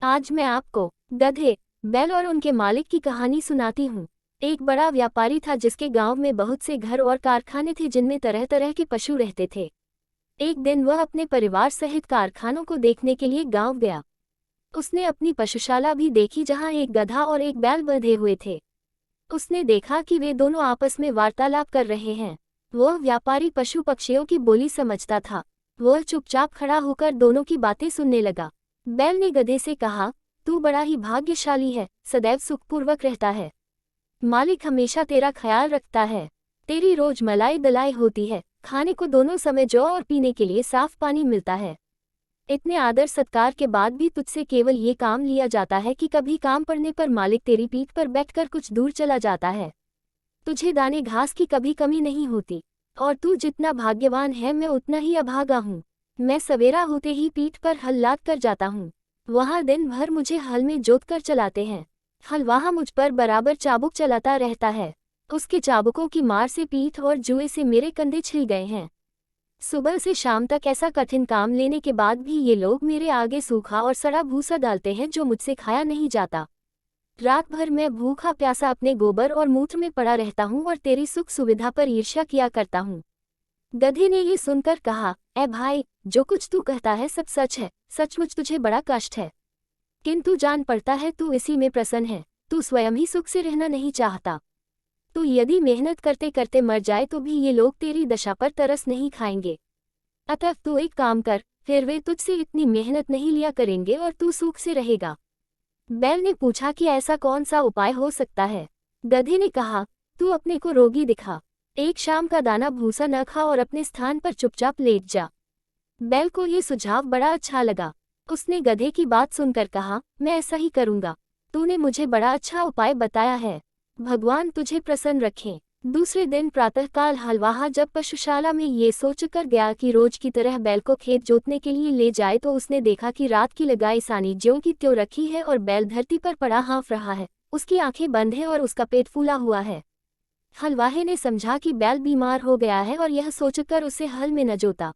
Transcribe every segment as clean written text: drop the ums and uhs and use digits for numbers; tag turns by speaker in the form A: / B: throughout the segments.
A: आज मैं आपको गधे, बैल और उनके मालिक की कहानी सुनाती हूँ। एक बड़ा व्यापारी था जिसके गांव में बहुत से घर और कारखाने थे जिनमें तरह तरह के पशु रहते थे। एक दिन वह अपने परिवार सहित कारखानों को देखने के लिए गांव गया। उसने अपनी पशुशाला भी देखी जहां एक गधा और एक बैल बंधे हुए थे। उसने देखा कि वे दोनों आपस में वार्तालाप कर रहे हैं। वह व्यापारी पशु पक्षियों की बोली समझता था। वह चुपचाप खड़ा होकर दोनों की बातें सुनने लगा। बैल ने गधे से कहा, तू बड़ा ही भाग्यशाली है, सदैव सुखपूर्वक रहता है। मालिक हमेशा तेरा ख्याल रखता है। तेरी रोज मलाई दलाई होती है, खाने को दोनों समय जौ और पीने के लिए साफ पानी मिलता है। इतने आदर सत्कार के बाद भी तुझसे केवल ये काम लिया जाता है कि कभी काम पड़ने पर मालिक तेरी पीठ पर बैठकर कुछ दूर चला जाता है। तुझे दाने घास की कभी कमी नहीं होती, और तू जितना भाग्यवान है मैं उतना ही अभागा हूँ। मैं सवेरा होते ही पीठ पर हल लाद कर जाता हूँ। वहाँ दिन भर मुझे हल में जोत कर चलाते हैं। हलवाहा मुझ पर बराबर चाबुक चलाता रहता है। उसके चाबुकों की मार से पीठ और जुए से मेरे कंधे छिल गए हैं। सुबह से शाम तक ऐसा कठिन काम लेने के बाद भी ये लोग मेरे आगे सूखा और सड़ा भूसा डालते हैं जो मुझसे खाया नहीं जाता। रात भर मैं भूखा प्यासा अपने गोबर और मूत्र में पड़ा रहता हूँ और तेरी सुख सुविधा पर ईर्ष्या किया करता हूँ। गधे ने ये सुनकर कहा, ए भाई, जो कुछ तू कहता है सब सच है। सचमुच तुझे बड़ा कष्ट है, किंतु जान पड़ता है तू इसी में प्रसन्न है। तू स्वयं ही सुख से रहना नहीं चाहता। तू यदि मेहनत करते करते मर जाए तो भी ये लोग तेरी दशा पर तरस नहीं खाएंगे। अतः तू एक काम कर, फिर वे तुझसे इतनी मेहनत नहीं लिया करेंगे और तू सुख से रहेगा। बैल ने पूछा कि ऐसा कौन सा उपाय हो सकता है। गधे ने कहा, तू अपने को रोगी दिखा, एक शाम का दाना भूसा न खा और अपने स्थान पर चुपचाप लेट जा। बैल को ये सुझाव बड़ा अच्छा लगा। उसने गधे की बात सुनकर कहा, मैं ऐसा ही करूँगा। तूने मुझे बड़ा अच्छा उपाय बताया है। भगवान तुझे प्रसन्न रखें। दूसरे दिन प्रातःकाल हलवाहा जब पशुशाला में ये सोचकर गया कि रोज की तरह बैल को खेत जोतने के लिए ले जाए तो उसने देखा कि रात की लगाई सानी ज्यों की त्यों रखी है और बैल धरती पर पड़ा हाँफ रहा है। उसकी आंखें बंद हैं और उसका पेट फूला हुआ है। हलवाहे ने समझा कि बैल बीमार हो गया है और यह सोचकर उसे हल में न जोता।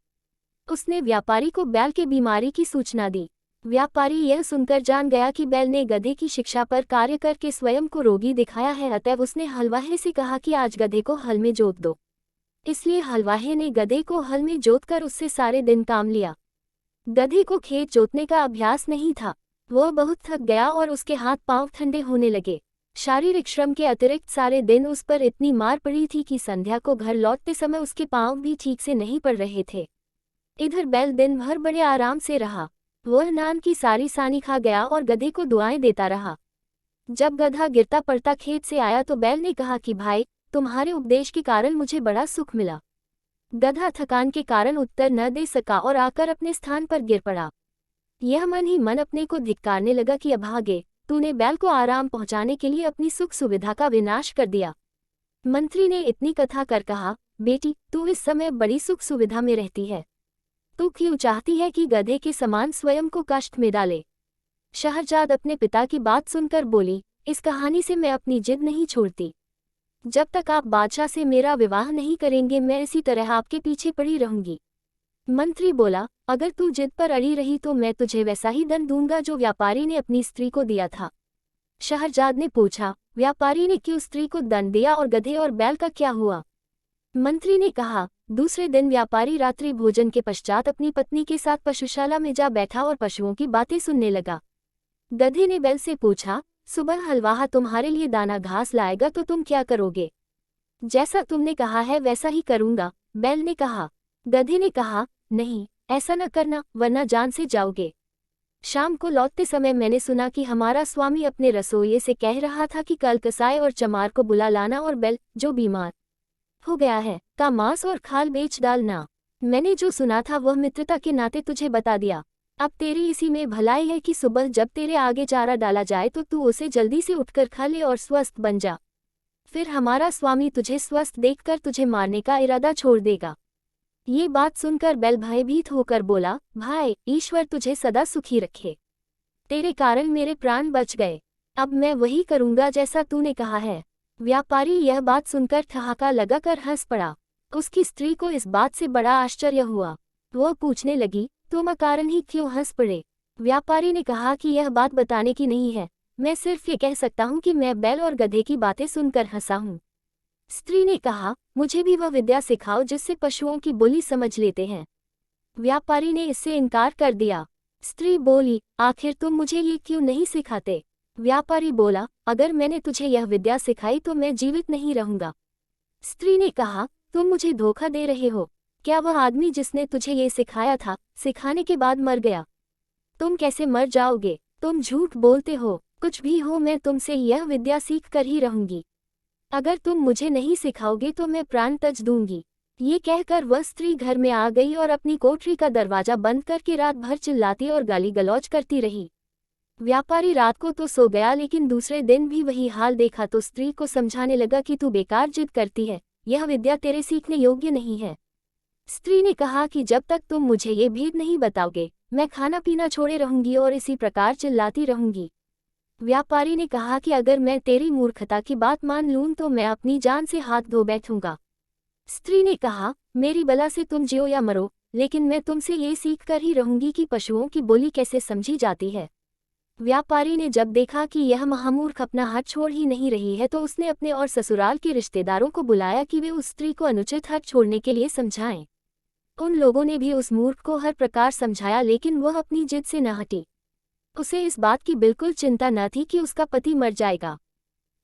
A: उसने व्यापारी को बैल के बीमारी की सूचना दी। व्यापारी यह सुनकर जान गया कि बैल ने गधे की शिक्षा पर कार्य करके स्वयं को रोगी दिखाया है। अतएव उसने हलवाहे से कहा कि आज गधे को हल में जोत दो। इसलिए हलवाहे ने गधे को हल में जोतकर उससे सारे दिन काम लिया। गधे को खेत जोतने का अभ्यास नहीं था। वह बहुत थक गया और उसके हाथ पांव ठंडे होने लगे। शारीरिक श्रम के अतिरिक्त सारे दिन उस पर इतनी मार पड़ी थी कि संध्या को घर लौटते समय उसके पांव भी ठीक से नहीं पड़ रहे थे। इधर बैल दिन भर बड़े आराम से रहा। वह नान की सारी सानी खा गया और गधे को दुआएं देता रहा। जब गधा गिरता पड़ता खेत से आया तो बैल ने कहा कि भाई, तुम्हारे उपदेश के कारण मुझे बड़ा सुख मिला। गधा थकान के कारण उत्तर न दे सका और आकर अपने स्थान पर गिर पड़ा। यह मन ही मन अपने को धिक्कारने लगा कि अभागे, तूने बैल को आराम पहुंचाने के लिए अपनी सुख सुविधा का विनाश कर दिया। मंत्री ने इतनी कथा कर कहा, बेटी, तू इस समय बड़ी सुख सुविधा में रहती है। तू क्यों चाहती है कि गधे के समान स्वयं को कष्ट में डाले। शहरजाद अपने पिता की बात सुनकर बोली, इस कहानी से मैं अपनी जिद नहीं छोड़ती। जब तक आप बादशाह से मेरा विवाह नहीं करेंगे मैं इसी तरह आपके पीछे पड़ी रहूंगी। मंत्री बोला, अगर तू जिद पर अड़ी रही तो मैं तुझे वैसा ही दंड दूंगा जो व्यापारी ने अपनी स्त्री को दिया था। शहरजाद ने पूछा, व्यापारी ने क्यों स्त्री को दंड दिया और गधे और बैल का क्या हुआ। मंत्री ने कहा, दूसरे दिन व्यापारी रात्रि भोजन के पश्चात अपनी पत्नी के साथ पशुशाला में जा बैठा और पशुओं की बातें सुनने लगा। गधे ने बैल से पूछा, सुबह हलवाहा तुम्हारे लिए दाना घास लाएगा तो तुम क्या करोगे। जैसा तुमने कहा है वैसा ही करूंगा, बैल ने कहा। गधे ने कहा, नहीं, ऐसा न करना वरना जान से जाओगे। शाम को लौटते समय मैंने सुना कि हमारा स्वामी अपने रसोइये से कह रहा था कि कल कसाई और चमार को बुला लाना और बैल, जो बीमार हो गया है, का मांस और खाल बेच डालना। मैंने जो सुना था वह मित्रता के नाते तुझे बता दिया। अब तेरी इसी में भलाई है कि सुबह जब तेरे आगे चारा डाला जाए तो तू उसे जल्दी से उठकर खा ले और स्वस्थ बन जा। फिर हमारा स्वामी तुझे स्वस्थ देखकर तुझे मारने का इरादा छोड़ देगा। ये बात सुनकर बैल भयभीत होकर बोला, भाई, ईश्वर तुझे सदा सुखी रखे। तेरे कारण मेरे प्राण बच गए। अब मैं वही करूंगा जैसा तूने कहा है। व्यापारी यह बात सुनकर ठहाका लगाकर हंस पड़ा। उसकी स्त्री को इस बात से बड़ा आश्चर्य हुआ। वह पूछने लगी, तुम अकारण ही क्यों हंस पड़े। व्यापारी ने कहा कि यह बात बताने की नहीं है, मैं सिर्फ ये कह सकता हूँ कि मैं बैल और गधे की बातें सुनकर हंसा हूँ। स्त्री ने कहा, मुझे भी वह विद्या सिखाओ जिससे पशुओं की बोली समझ लेते हैं। व्यापारी ने इससे इनकार कर दिया। स्त्री बोली, आखिर तुम मुझे ये क्यों नहीं सिखाते? व्यापारी बोला, अगर मैंने तुझे यह विद्या सिखाई तो मैं जीवित नहीं रहूंगा। स्त्री ने कहा, तुम मुझे धोखा दे रहे हो। क्या वह आदमी जिसने तुझे ये सिखाया था, सिखाने के बाद मर गया? तुम कैसे मर जाओगे? तुम झूठ बोलते हो। कुछ भी हो, मैं तुमसे यह विद्या सीख कर ही रहूंगी। अगर तुम मुझे नहीं सिखाओगे तो मैं प्राण त्यज दूंगी। ये कहकर वह स्त्री घर में आ गई और अपनी कोठरी का दरवाजा बंद करके रात भर चिल्लाती और गाली गलौज करती रही। व्यापारी रात को तो सो गया, लेकिन दूसरे दिन भी वही हाल देखा तो स्त्री को समझाने लगा कि तू बेकार जिद करती है, यह विद्या तेरे सीखने योग्य नहीं है। स्त्री ने कहा कि जब तक तुम मुझे ये भेद नहीं बताओगे, मैं खाना पीना छोड़े रहूंगी और इसी प्रकार चिल्लाती रहूंगी। व्यापारी ने कहा कि अगर मैं तेरी मूर्खता की बात मान लूं तो मैं अपनी जान से हाथ धो बैठूंगा। स्त्री ने कहा, मेरी बला से तुम जियो या मरो, लेकिन मैं तुमसे ये सीख कर ही रहूंगी कि पशुओं की बोली कैसे समझी जाती है। व्यापारी ने जब देखा कि यह महामूर्ख अपना हाथ छोड़ ही नहीं रही है तो उसने अपने और ससुराल के रिश्तेदारों को बुलाया कि वे उस स्त्री को अनुचित हाथ छोड़ने के लिए समझाएं। उन लोगों ने भी उस मूर्ख को हर प्रकार समझाया, लेकिन वह अपनी जिद से न हटी। उसे इस बात की बिल्कुल चिंता न थी कि उसका पति मर जाएगा।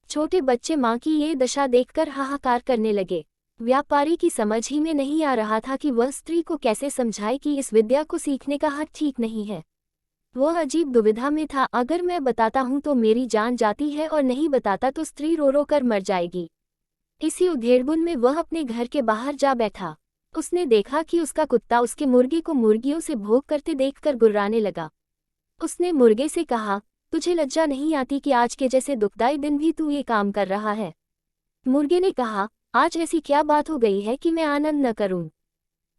A: छोटे बच्चे मां की ये दशा देखकर हाहाकार करने लगे। व्यापारी की समझ ही में नहीं आ रहा था कि वह स्त्री को कैसे समझाए कि इस विद्या को सीखने का हक ठीक नहीं है। वह अजीब दुविधा में था, अगर मैं बताता हूं तो मेरी जान जाती है और नहीं बताता तो स्त्री रो रो कर मर जाएगी। इसी उधेड़बुन में वह अपने घर के बाहर जा बैठा। उसने देखा कि उसका कुत्ता उसके मुर्गे को मुर्गियों से भोग करते देखकर गुर्राने लगा। उसने मुर्गे से कहा, तुझे लज्जा नहीं आती कि आज के जैसे दुखदाई दिन भी तू ये काम कर रहा है? मुर्गे ने कहा, आज ऐसी क्या बात हो गई है कि मैं आनंद न करूं?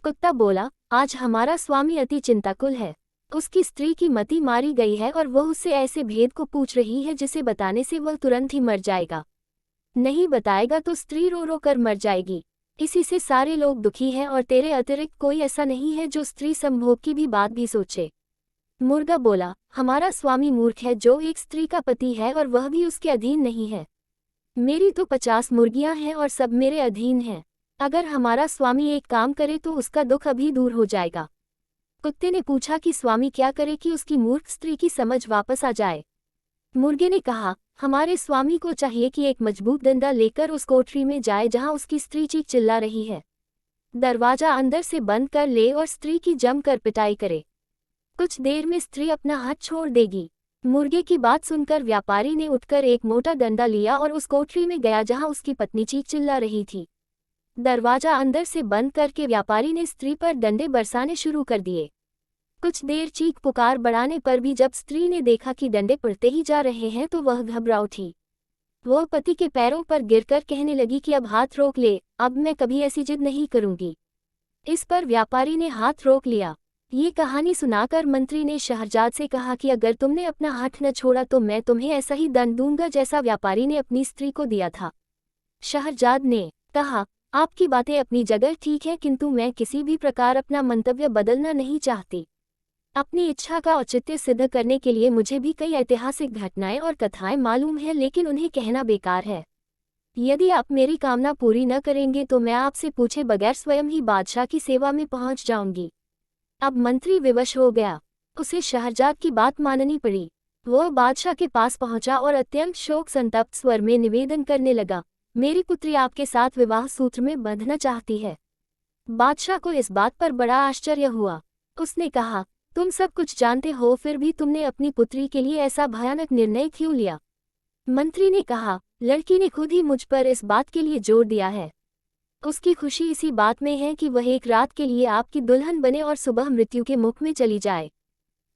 A: कुत्ता बोला, आज हमारा स्वामी अति चिंताकुल है। उसकी स्त्री की मति मारी गई है और वह उससे ऐसे भेद को पूछ रही है जिसे बताने से वह तुरंत ही मर जाएगा। नहीं बताएगा तो स्त्री रो रो कर मर जाएगी। इसी से सारे लोग दुखी हैं और तेरे अतिरिक्त कोई ऐसा नहीं है जो स्त्री संभोग की भी बात भी सोचे। मुर्गा बोला, हमारा स्वामी मूर्ख है जो एक स्त्री का पति है और वह भी उसके अधीन नहीं है। मेरी तो 50 मुर्गियां हैं और सब मेरे अधीन हैं। अगर हमारा स्वामी एक काम करे तो उसका दुख अभी दूर हो जाएगा। कुत्ते ने पूछा कि स्वामी क्या करे कि उसकी मूर्ख स्त्री की समझ वापस आ जाए? मुर्गे ने कहा, हमारे स्वामी को चाहिए कि एक मजबूत डंडा लेकर उस कोठरी में जाए जहां उसकी स्त्री चीख चिल्ला रही है। दरवाजा अंदर से बंद कर ले और स्त्री की जमकर पिटाई करे। कुछ देर में स्त्री अपना हाथ छोड़ देगी। मुर्गे की बात सुनकर व्यापारी ने उठकर एक मोटा डंडा लिया और उस कोठरी में गया जहां उसकी पत्नी चीख चिल्ला रही थी। दरवाजा अंदर से बंद करके व्यापारी ने स्त्री पर डंडे बरसाने शुरू कर दिए। कुछ देर चीख पुकार बढ़ाने पर भी जब स्त्री ने देखा कि डंडे पड़ते ही जा रहे हैं तो वह घबरा उठी। वह पति के पैरों पर गिरकर कहने लगी कि अब हाथ रोक ले, अब मैं कभी ऐसी जिद नहीं करूंगी। इस पर व्यापारी ने हाथ रोक लिया। ये कहानी सुनाकर मंत्री ने शहरजाद से कहा कि अगर तुमने अपना हाथ न छोड़ा तो मैं तुम्हें ऐसा ही दंड दूंगा जैसा व्यापारी ने अपनी स्त्री को दिया था। शहरजाद ने कहा, आपकी बातें अपनी जगह ठीक है, किंतु मैं किसी भी प्रकार अपना मंतव्य बदलना नहीं चाहती। अपनी इच्छा का औचित्य सिद्ध करने के लिए मुझे भी कई ऐतिहासिक घटनाएं और कथाएं मालूम हैं, लेकिन उन्हें कहना बेकार है। यदि आप मेरी कामना पूरी न करेंगे तो मैं आपसे पूछे बगैर स्वयं ही बादशाह की सेवा में पहुंच जाऊंगी। अब मंत्री विवश हो गया। उसे शहरजाद की बात माननी पड़ी। वह बादशाह के पास पहुंचा और अत्यंत शोक संतप्त स्वर में निवेदन करने लगा, मेरी पुत्री आपके साथ विवाह सूत्र में बंधना चाहती है। बादशाह को इस बात पर बड़ा आश्चर्य हुआ। उसने कहा, तुम सब कुछ जानते हो, फिर भी तुमने अपनी पुत्री के लिए ऐसा भयानक निर्णय क्यों लिया? मंत्री ने कहा, लड़की ने खुद ही मुझ पर इस बात के लिए जोर दिया है। उसकी खुशी इसी बात में है कि वह एक रात के लिए आपकी दुल्हन बने और सुबह मृत्यु के मुख में चली जाए।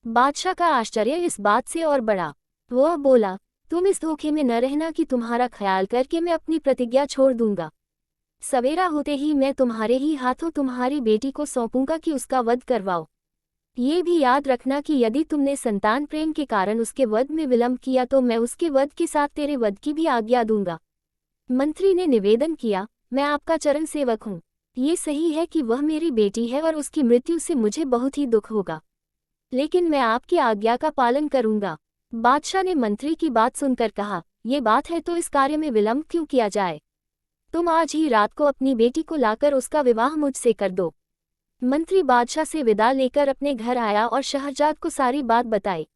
A: बादशाह का आश्चर्य इस बात से और बढ़ा। वह बोला, तुम इस धोखे में न रहना कि तुम्हारा ख्याल करके मैं अपनी प्रतिज्ञा छोड़ दूंगा। सवेरा होते ही मैं तुम्हारे ही हाथों तुम्हारी बेटी को सौंपूंगा कि उसका वध करवाओ। ये भी याद रखना कि यदि तुमने संतान प्रेम के कारण उसके वध में विलंब किया तो मैं उसके वध के साथ तेरे वध की भी आज्ञा दूंगा। मंत्री ने निवेदन किया, मैं आपका चरण सेवक हूँ। ये सही है कि वह मेरी बेटी है और उसकी मृत्यु से मुझे बहुत ही दुख होगा। लेकिन मैं आपकी आज्ञा का पालन करूंगा। बादशाह ने मंत्री की बात सुनकर कहा, ये बात है तो इस कार्य में विलंब क्यों किया जाए। तुम आज ही रात को अपनी बेटी को लाकर उसका विवाह मुझसे कर दो। मंत्री बादशाह से विदा लेकर अपने घर आया और शहरजाद को सारी बात बताई।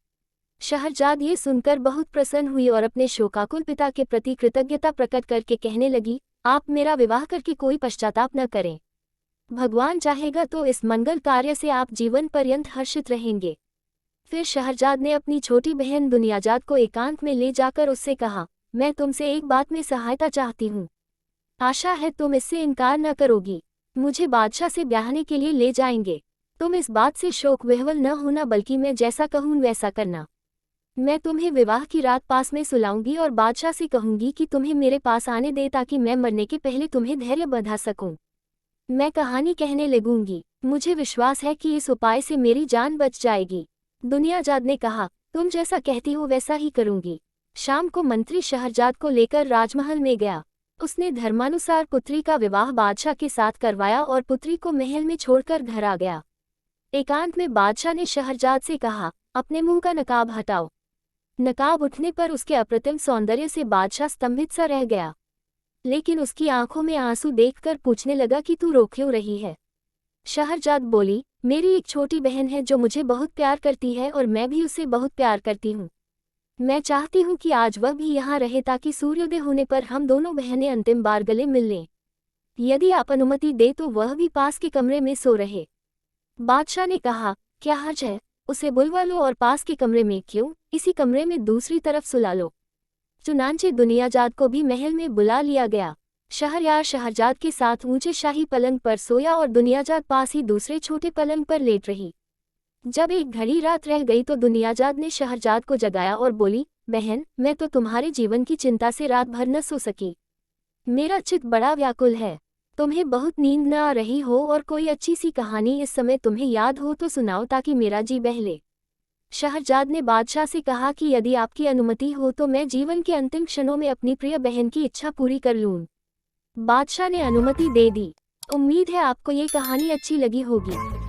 A: शहरजाद ये सुनकर बहुत प्रसन्न हुई और अपने शोकाकुल पिता के प्रति कृतज्ञता प्रकट करके कहने लगी, आप मेरा विवाह करके कोई पश्चाताप न करें। भगवान चाहेगा तो इस मंगल कार्य से आप जीवन पर्यंत हर्षित रहेंगे। फिर शहरजाद ने अपनी छोटी बहन दुनियाजाद को एकांत में ले जाकर उससे कहा, मैं तुमसे एक बात में सहायता चाहती हूँ। आशा है तुम इससे इनकार न करोगी। मुझे बादशाह से ब्याहने के लिए ले जाएंगे। तुम इस बात से शोक विह्वल न होना, बल्कि मैं जैसा कहूँ वैसा करना। मैं तुम्हें विवाह की रात पास में सुलाऊंगी और बादशाह से कहूंगी कि तुम्हें मेरे पास आने दे, ताकि मैं मरने के पहले तुम्हें धैर्य बंधा सकूं। मैं कहानी कहने लगूंगी। मुझे विश्वास है कि इस उपाय से मेरी जान बच जाएगी। दुनियाजाद ने कहा, तुम जैसा कहती हो वैसा ही करूंगी। शाम को मंत्री शहरजाद को लेकर राजमहल में गया। उसने धर्मानुसार पुत्री का विवाह बादशाह के साथ करवाया और पुत्री को महल में छोड़कर घर आ गया। एकांत में बादशाह ने शहरजाद से कहा, अपने मुंह का नकाब हटाओ। नकाब उठने पर उसके अप्रतिम सौंदर्य से बादशाह स्तंभित सा रह गया, लेकिन उसकी आंखों में आंसू देखकर पूछने लगा कि तू रो क्यों रही है। शहरजाद बोली, मेरी एक छोटी बहन है जो मुझे बहुत प्यार करती है और मैं भी उसे बहुत प्यार करती हूँ। मैं चाहती हूँ कि आज वह भी यहाँ रहे, ताकि सूर्योदय होने पर हम दोनों बहनें अंतिम बार गले मिल लें। यदि आप अनुमति दे तो वह भी पास के कमरे में सो रहे। बादशाह ने कहा, क्या हर्ज है, उसे बुलवा लो और पास के कमरे में क्यों, इसी कमरे में दूसरी तरफ सुला लो। चुनांचे दुनियाजाद को भी महल में बुला लिया गया। शहरयार शहरजाद के साथ ऊंचे शाही पलंग पर सोया और दुनियाजाद पास ही दूसरे छोटे पलंग पर लेट रही। जब एक घड़ी रात रह गई तो दुनियाजाद ने शहरजाद को जगाया और बोली, बहन, मैं तो तुम्हारे जीवन की चिंता से रात भर न सो सकी। मेरा चित्त बड़ा व्याकुल है। तुम्हें बहुत नींद न आ रही हो और कोई अच्छी सी कहानी इस समय तुम्हें याद हो तो सुनाओ, ताकि मेरा जी बहले। शहरजाद ने बादशाह से कहा कि यदि आपकी अनुमति हो तो मैं जीवन के अंतिम क्षणों में अपनी प्रिय बहन की इच्छा पूरी कर लूं। बादशाह ने अनुमति दे दी। उम्मीद है आपको ये कहानी अच्छी लगी होगी।